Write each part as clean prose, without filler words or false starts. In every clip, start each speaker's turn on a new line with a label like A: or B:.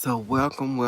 A: So welcome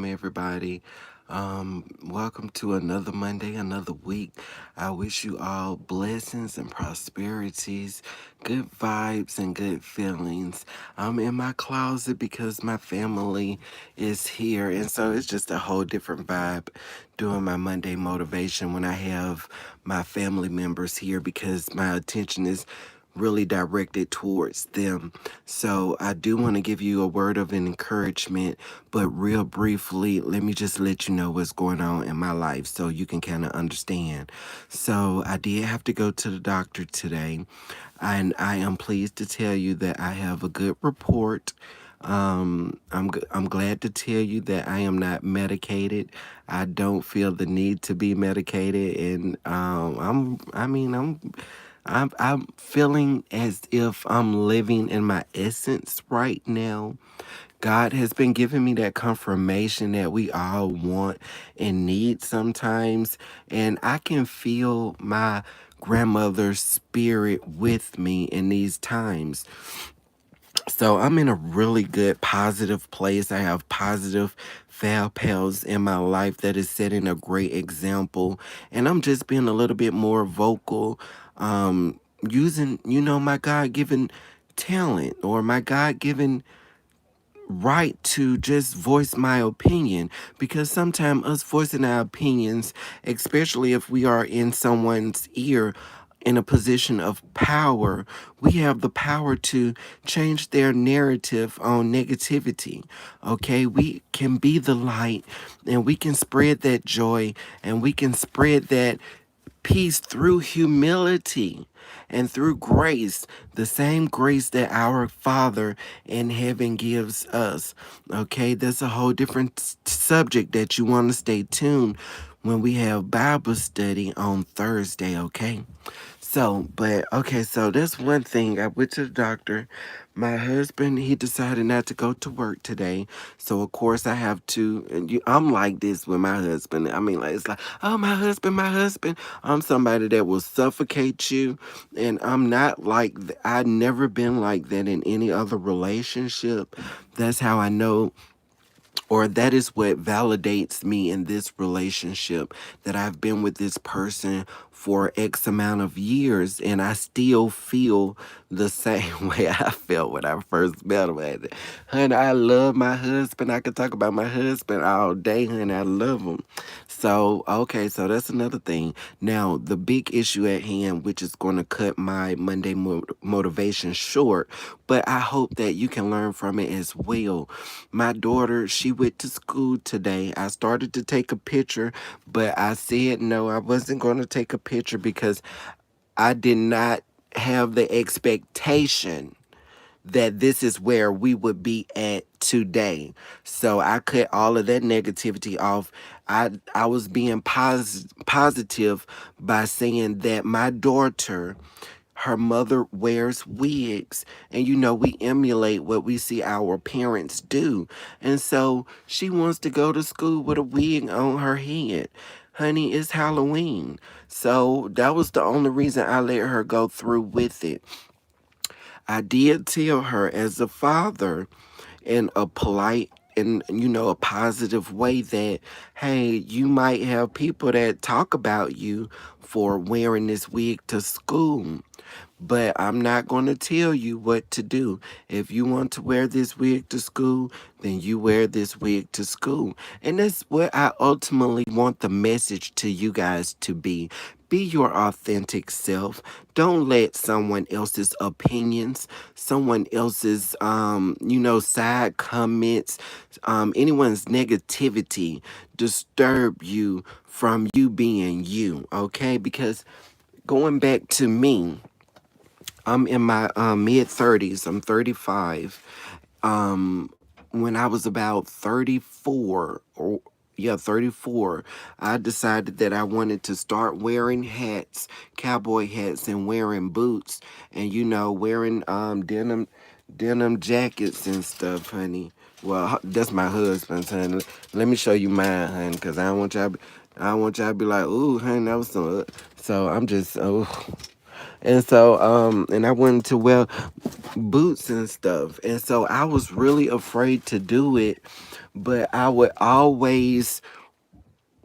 A: everybody. Welcome to another Monday, another week. I wish you all blessings and prosperities, good vibes and good feelings. I'm in my closet because my family is here, and so it's just a whole different vibe doing my Monday motivation when I have my family members here because my attention is really directed towards them. So I do want to give you a word of encouragement, but real briefly, let me just let you know what's going on in my life so you can kind of understand. So I did have to go to the doctor today, and I am pleased to tell you that I have a good report. I'm glad to tell you that I am not medicated. I don't feel the need to be medicated, and I'm feeling as if I'm living in my essence right now. God has been giving me that confirmation that we all want and need sometimes. And I can feel my grandmother's spirit with me in these times. So I'm in a really good positive place. I have positive foul pals in my life that is setting a great example. And I'm just being a little bit more vocal, using, my God given talent or my God given right to just voice my opinion, because sometimes us voicing our opinions, especially if we are in someone's ear in a position of power, we have the power to change their narrative on negativity. Okay, we can be the light, and we can spread that joy, and we can spread that peace through humility and through grace, the same grace that our Father in heaven gives us. Okay, that's a whole different subject that you want to stay tuned when we have Bible study on Thursday, okay? So that's one thing. I went to the doctor. My husband, he decided not to go to work today. So, of course, I have to. I'm like this with my husband. I mean, like, it's like, oh, my husband, my husband. I'm somebody that will suffocate you. And I'm not like, I've never been like that in any other relationship. That's how I know, or that is what validates me in this relationship, that I've been with this person for X amount of years and I still feel the same way I felt when I first met him. Honey, I love my husband. I could talk about my husband all day, honey. I love him. So, okay, so that's another thing. Now, the big issue at hand, which is going to cut my Monday motivation short, but I hope that you can learn from it as well. My daughter, she went to school today. I started to take a picture, but I said no, I wasn't going to take a picture because I did not have the expectation that this is where we would be at today. So I cut all of that negativity off. I was being positive by saying that my daughter, her mother wears wigs, and we emulate what we see our parents do. And so she wants to go to school with a wig on her head. Honey, it's Halloween. So that was the only reason I let her go through with it. I did tell her as a father in a polite and a positive way that, hey, you might have people that talk about you for wearing this wig to school, but I'm not going to tell you what to do. If you want to wear this wig to school, then you wear this wig to school. And that's what I ultimately want the message to you guys to be. Be your authentic self. Don't let someone else's opinions, someone else's, side comments, anyone's negativity disturb you from you being you, okay? Because going back to me, I'm in my mid 30s. I'm 35. When I was about 34, or yeah, 34, I decided that I wanted to start wearing hats, cowboy hats, and wearing boots, and wearing denim jackets and stuff, honey. Well, that's my husband's, honey. Let me show you mine, honey, because I don't want y'all. I don't want y'all to be like, ooh, honey, that was so. So I'm just, oh. And so, and I wanted to wear boots and stuff. And so I was really afraid to do it, but I would always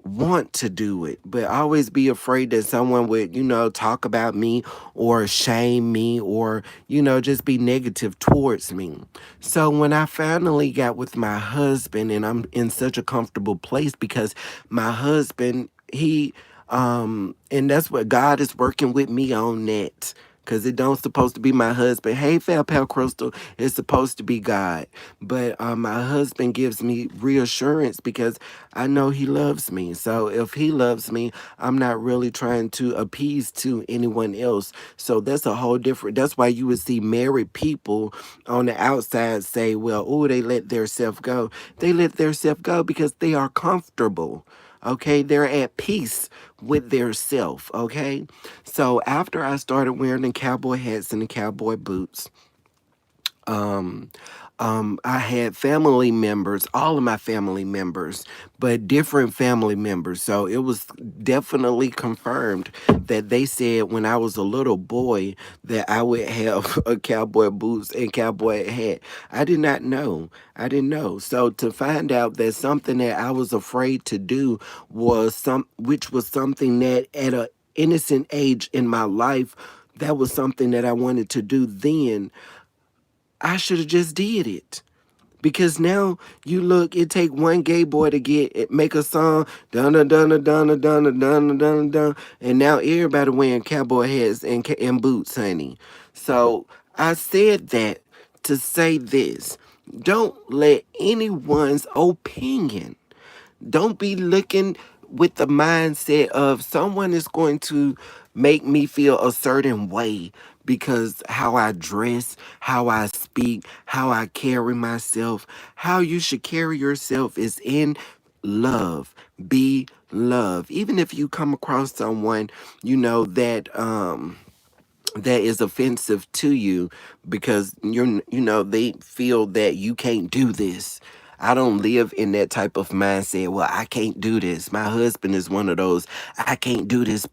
A: want to do it, but always be afraid that someone would, talk about me or shame me or, just be negative towards me. So when I finally got with my husband, and I'm in such a comfortable place because my husband, and that's what God is working with me on that. Cause it don't supposed to be my husband. Hey, Fat Pal Crystal, it's supposed to be God. But my husband gives me reassurance because I know he loves me. So if he loves me, I'm not really trying to appease to anyone else. So that's a whole different. That's why you would see married people on the outside say, "Well, oh, they let their self go." They let their self go because they are comfortable. Okay, they're at peace with their self. Okay, so after I started wearing the cowboy hats and the cowboy boots, um, I had family members, all of my family members, but different family members. So it was definitely confirmed that they said when I was a little boy that I would have a cowboy boots and cowboy hat. I did not know. I didn't know. So to find out that something that I was afraid to do which was something that at a innocent age in my life, that was something that I wanted to do then. I should have just did it. Because now you look, it take one gay boy to make a song, dun dun dun dun dun dun dun dun dun dun, and now everybody wearing cowboy hats and boots, honey. So I said that to say this: don't let anyone's opinion, don't be looking with the mindset of someone is going to make me feel a certain way because how I dress, how I speak, how I carry myself. How you should carry yourself is in love. Be love. Even if you come across someone, that is offensive to you because they feel that you can't do this. I don't live in that type of mindset. Well, I can't do this. My husband is one of those I can't do this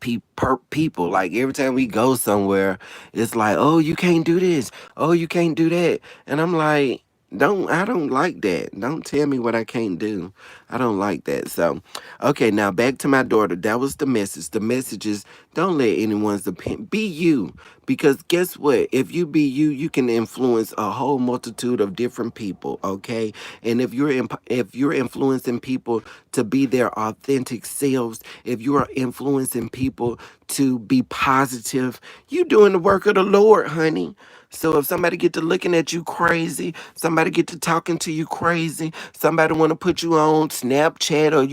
A: people. Like every time we go somewhere, it's like, "Oh, you can't do this. Oh, you can't do that." And I'm like, I don't like that. Don't tell me what I can't do. I don't like that. So, okay, now back to my daughter. That was the message. The message is don't let anyone's opinion be you. Because guess what? If you be you, you can influence a whole multitude of different people, okay? And if you're influencing people to be their authentic selves, if you are influencing people to be positive, you doing the work of the Lord, honey. So if somebody get to looking at you crazy, somebody get to talking to you crazy, somebody want to put you on Snapchat or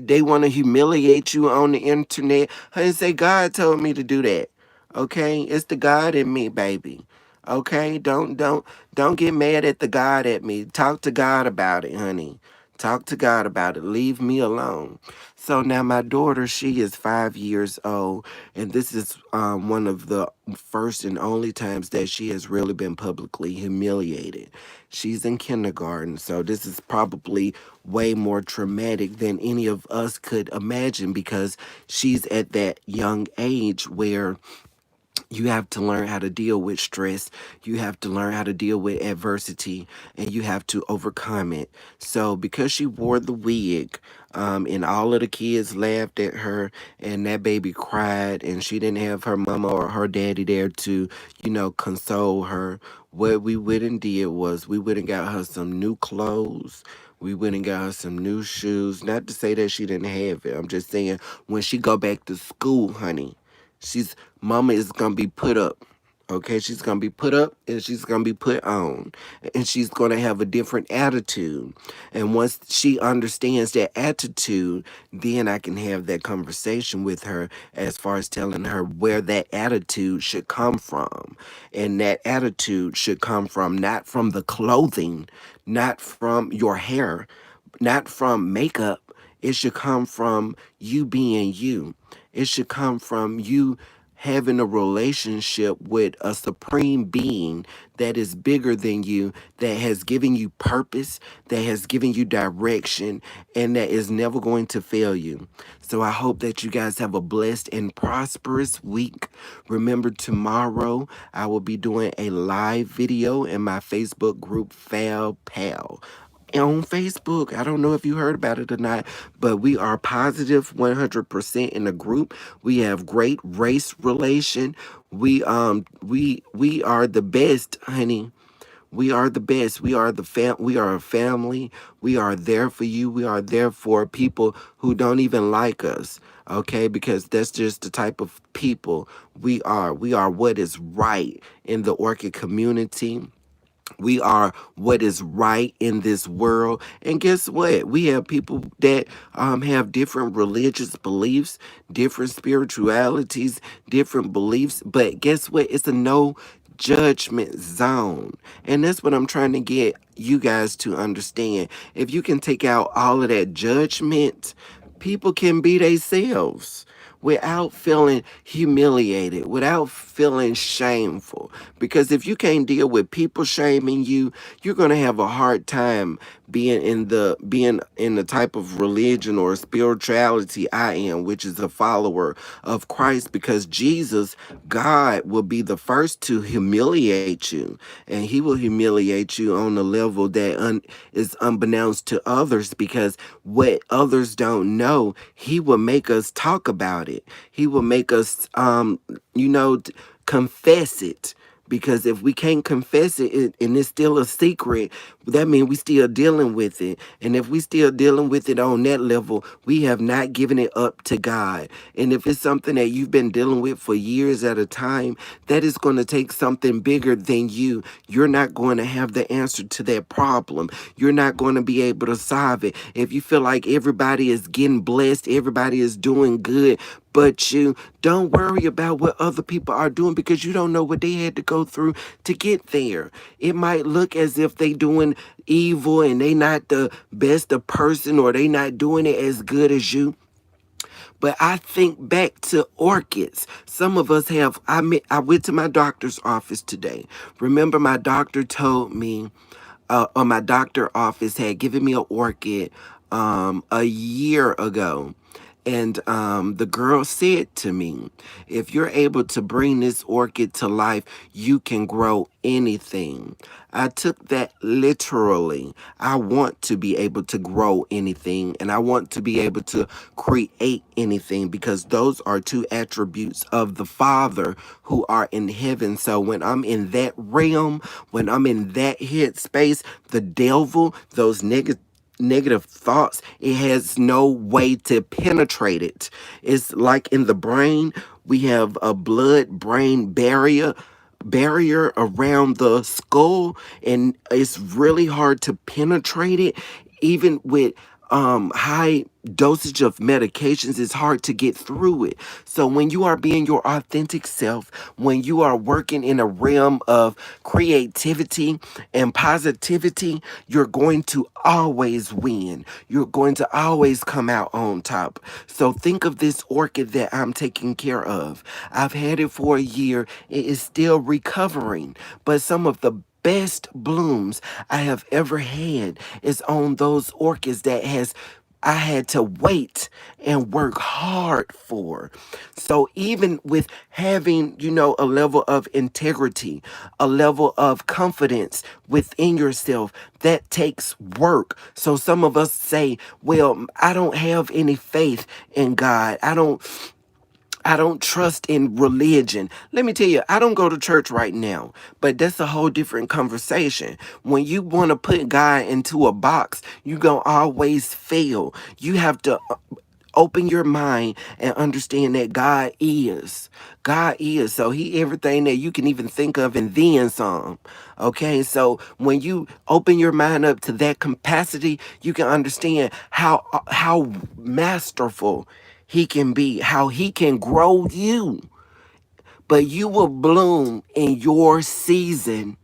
A: they want to humiliate you on the internet, honey, say God told me to do that. Okay, it's the God in me, baby. Okay, don't get mad at the God at me. Talk to God about it, honey. Talk to God about it. Leave me alone. So now my daughter, she is 5 years old, and this is one of the first and only times that she has really been publicly humiliated. She's in kindergarten, so this is probably way more traumatic than any of us could imagine because she's at that young age where you have to learn how to deal with stress. You have to learn how to deal with adversity and you have to overcome it. So, because she wore the wig, and all of the kids laughed at her, and that baby cried, and she didn't have her mama or her daddy there to, console her. What we went and did was we went and got her some new clothes. We went and got her some new shoes. Not to say that she didn't have it. I'm just saying when she go back to school, honey. She's Mama is gonna be put up. Okay, she's gonna be put up and she's gonna be put on. And she's gonna have a different attitude. And once she understands that attitude, then I can have that conversation with her as far as telling her where that attitude should come from. And that attitude should come from not from the clothing, not from your hair, not from makeup. It should come from you being you. It should come from you having a relationship with a supreme being that is bigger than you, that has given you purpose, that has given you direction, and that is never going to fail you. So I hope that you guys have a blessed and prosperous week. Remember, tomorrow I will be doing a live video in my Facebook group, Fal Pal on Facebook. I don't know if you heard about it or not, but we are positive 100% in the group. We have great race relation. We are the best, honey. We are the best. We are a family. We are there for you. We are there for people who don't even like us. Okay? Because that's just the type of people we are. We are what is right in the orchid community. We are what is right in this world. And guess what? We have people that have different religious beliefs, different spiritualities, different beliefs. But guess what? It's a no judgment zone. And that's what I'm trying to get you guys to understand. If you can take out all of that judgment, people can be themselves without feeling humiliated, without feeling shameful. Because if you can't deal with people shaming you, you're gonna have a hard time being in the type of religion or spirituality I am, which is a follower of Christ. Because Jesus, God, will be the first to humiliate you, and He will humiliate you on a level that is unbeknownst to others. Because what others don't know, He will make us talk about it. He will make us, confess it. Because if we can't confess and it's still a secret, that means we still dealing with it. And if we still dealing with it on that level, we have not given it up to God. And if it's something that you've been dealing with for years at a time, that is going to take something bigger than you. You're not going to have the answer to that problem. You're not going to be able to solve it. If you feel like everybody is getting blessed, everybody is doing good, but you don't worry about what other people are doing, because you don't know what they had to go through to get there. It might look as if they doing evil and they not the best of person, or they not doing it as good as you. But I think back to orchids. Some of us have. I went to my doctor's office today. Remember, my doctor told me, or my doctor office had given me an orchid a year ago. And the girl said to me, if you're able to bring this orchid to life, you can grow anything. I took that literally. I want to be able to grow anything, and I want to be able to create anything, because those are two attributes of the Father who are in heaven. So when I'm in that realm, when I'm in that headspace, the devil, those negative thoughts, it has no way to penetrate it. It's like in the brain, we have a blood brain barrier around the skull, and it's really hard to penetrate it. Even with high dosage of medications, it's hard to get through it. So when you are being your authentic self, when you are working in a realm of creativity and positivity, you're going to always win. You're going to always come out on top. So think of this orchid that I'm taking care of. I've had it for a year. It is still recovering, but some of the best blooms I have ever had is on those orchids that has I had to wait and work hard for. So even with having, a level of integrity, a level of confidence within yourself, that takes work. So some of us say, well, I don't have any faith in God. I don't trust in religion. Let me tell you, I don't go to church right now, but that's a whole different conversation. When you want to put God into a box, you going to always fail. You have to open your mind and understand that God is. God is. So He everything that you can even think of and then some. Okay? So when you open your mind up to that capacity, you can understand how masterful He can be, how He can grow you. But you will bloom in your season.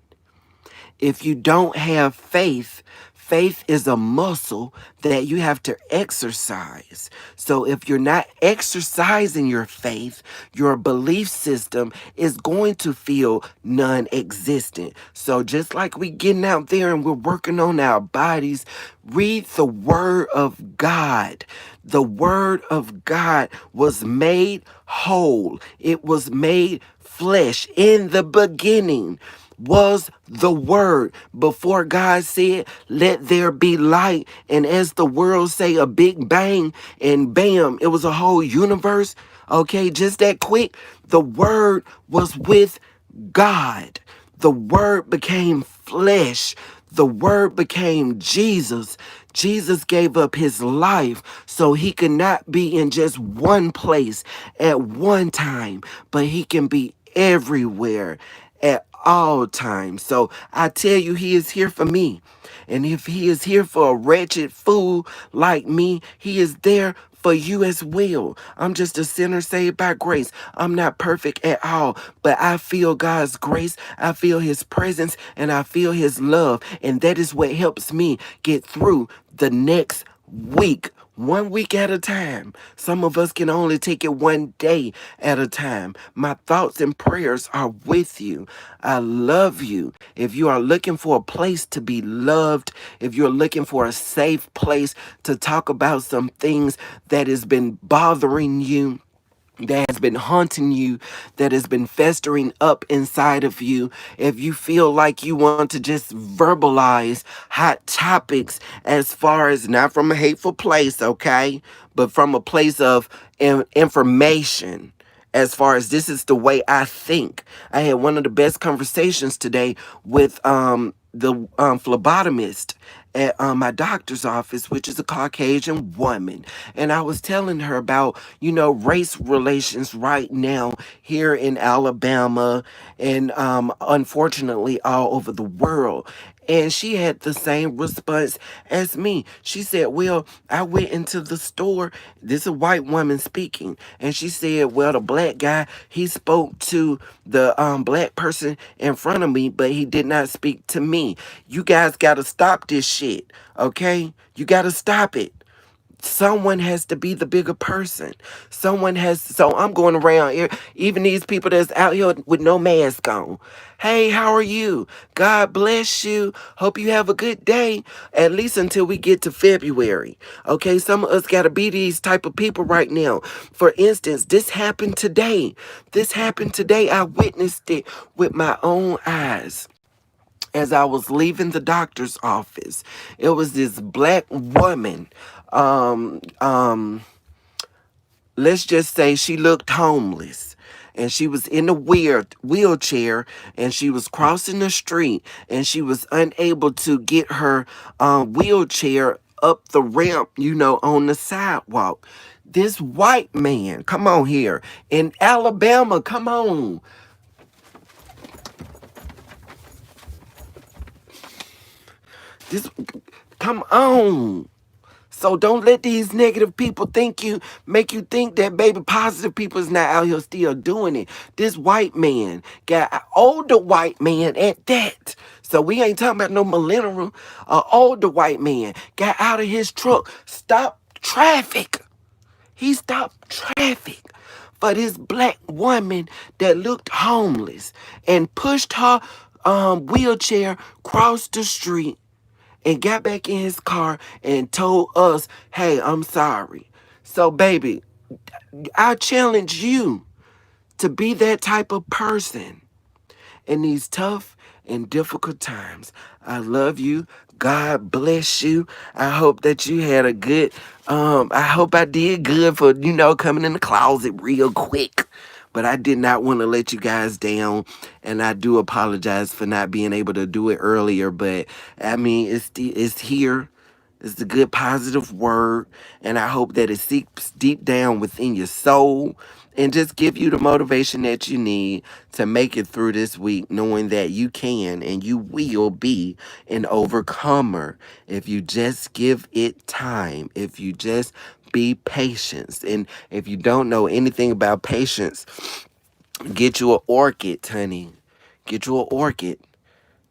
A: If you don't have faith, Faith is a muscle that you have to exercise. So if you're not exercising your faith, your belief system is going to feel non-existent. So just like we getting out there and we're working on our bodies, read the word of God. The word of God was made whole. It was made flesh. In the beginning was the word. Before God said, let there be light. And as the world say, a big bang, and bam, it was a whole universe. Okay, just that quick. The word was with God. The word became flesh. The word became Jesus. Jesus gave up his life so he could not be in just one place at one time, but he can be everywhere at all times. So I tell you, he is here for me. And if he is here for a wretched fool like me, he is there for you as well. I'm just a sinner saved by grace. I'm not perfect at all, but I feel God's grace. I feel his presence and I feel his love. And that is what helps me get through the next week. 1 week at a time. Some of us can only take it one day at a time. My thoughts and prayers are with you. I love you. If you are looking for a place to be loved, if you're looking for a safe place to talk about some things that has been bothering you, that has been haunting you, that has been festering up inside of you, if you feel like you want to just verbalize hot topics as far as not from a hateful place, okay, but from a place of information, as far as this is the way I think. I had one of the best conversations today with the phlebotomist at my doctor's office, which is a Caucasian woman. And I was telling her about, race relations right now here in Alabama and unfortunately all over the world. And she had the same response as me. She said, well, I went into the store. This is a white woman speaking. And she said, well, the black guy, he spoke to the black person in front of me, but he did not speak to me. You guys got to stop this shit, okay? You got to stop it. Someone has to be the bigger person. So I'm going around here, even these people that's out here with no mask on. Hey, how are you? God bless you. Hope you have a good day. At least until we get to February. Okay, some of us got to be these type of people right now. For instance, this happened today. This happened today. I witnessed it with my own eyes. As I was leaving the doctor's office, it was this black woman. Um, um, let's just say she looked homeless. And she was in a wheelchair, and she was crossing the street, and she was unable to get her wheelchair up the ramp, on the sidewalk. This white man, come on here, in Alabama, come on. This, come on. So don't let these negative people make you think that baby positive people is not out here still doing it. This white man got an older white man at that. So we ain't talking about no millennial. An older white man got out of his truck, stopped traffic. He stopped traffic for this black woman that looked homeless and pushed her wheelchair across the street and got back in his car and told us, hey, I'm sorry. So, baby, I challenge you to be that type of person in these tough and difficult times. I love you. God bless you. I hope that you had a good, I hope I did good for, coming in the closet real quick. But I did not want to let you guys down. And I do apologize for not being able to do it earlier. But I mean, it's here. It's the good positive word. And I hope that it seeps deep down within your soul and just give you the motivation that you need to make it through this week, knowing that you can and you will be an overcomer if you just give it time, if you just be patient. And if you don't know anything about patience, get you an orchid, honey. Get you an orchid.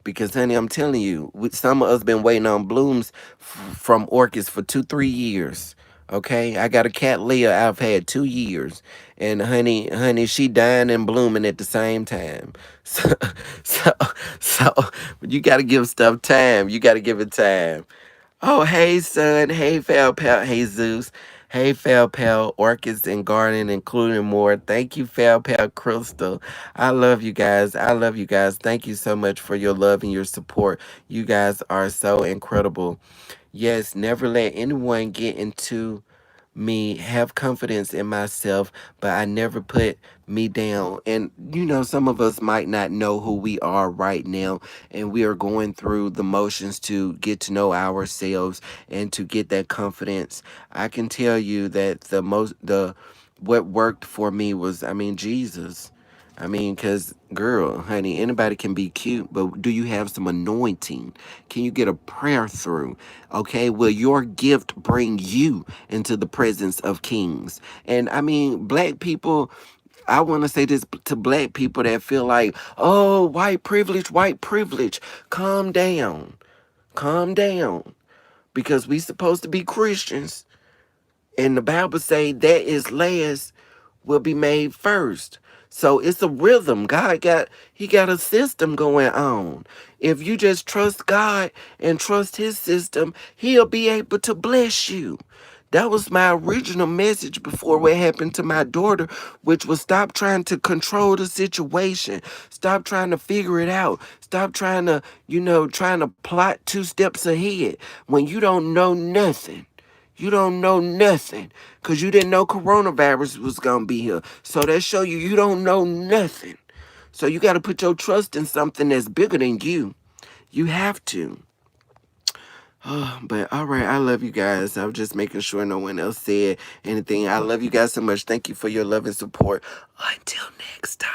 A: Because, honey, I'm telling you, some of us been waiting on blooms from orchids for 2, 3 years. Okay, I got a cat Leah I've had 2 years, and honey, she dying and blooming at the same time. So, so, so you got to give stuff time. You got to give it time. Oh, hey, son. Hey, Fel Pal. Hey, Zeus. Hey, Fel Pal. Orchids and garden, including more. Thank you, Fel Pal Crystal. I love you guys. I love you guys. Thank you so much for your love and your support. You guys are so incredible. Yes, never let anyone get into me, have confidence in myself, but I never put me down. And some of us might not know who we are right now, and we are going through the motions to get to know ourselves and to get that confidence. I can tell you that the what worked for me was, Jesus. Because, girl, honey, anybody can be cute, but do you have some anointing? Can you get a prayer through? Okay, will your gift bring you into the presence of kings? And black people, I want to say this to black people that feel like, oh, white privilege. Calm down. Calm down. Because we supposed to be Christians. And the Bible say that is last will be made first. So it's a rhythm. He got a system going on. If you just trust God and trust his system, he'll be able to bless you. That was my original message before what happened to my daughter, which was stop trying to control the situation. Stop trying to figure it out. Stop trying to, trying to plot 2 steps ahead when you don't know nothing. You don't know nothing because you didn't know coronavirus was going to be here. So that show you don't know nothing. So you got to put your trust in something that's bigger than you. You have to. Oh, but all right, I love you guys. I was just making sure no one else said anything. I love you guys so much. Thank you for your love and support. Until next time.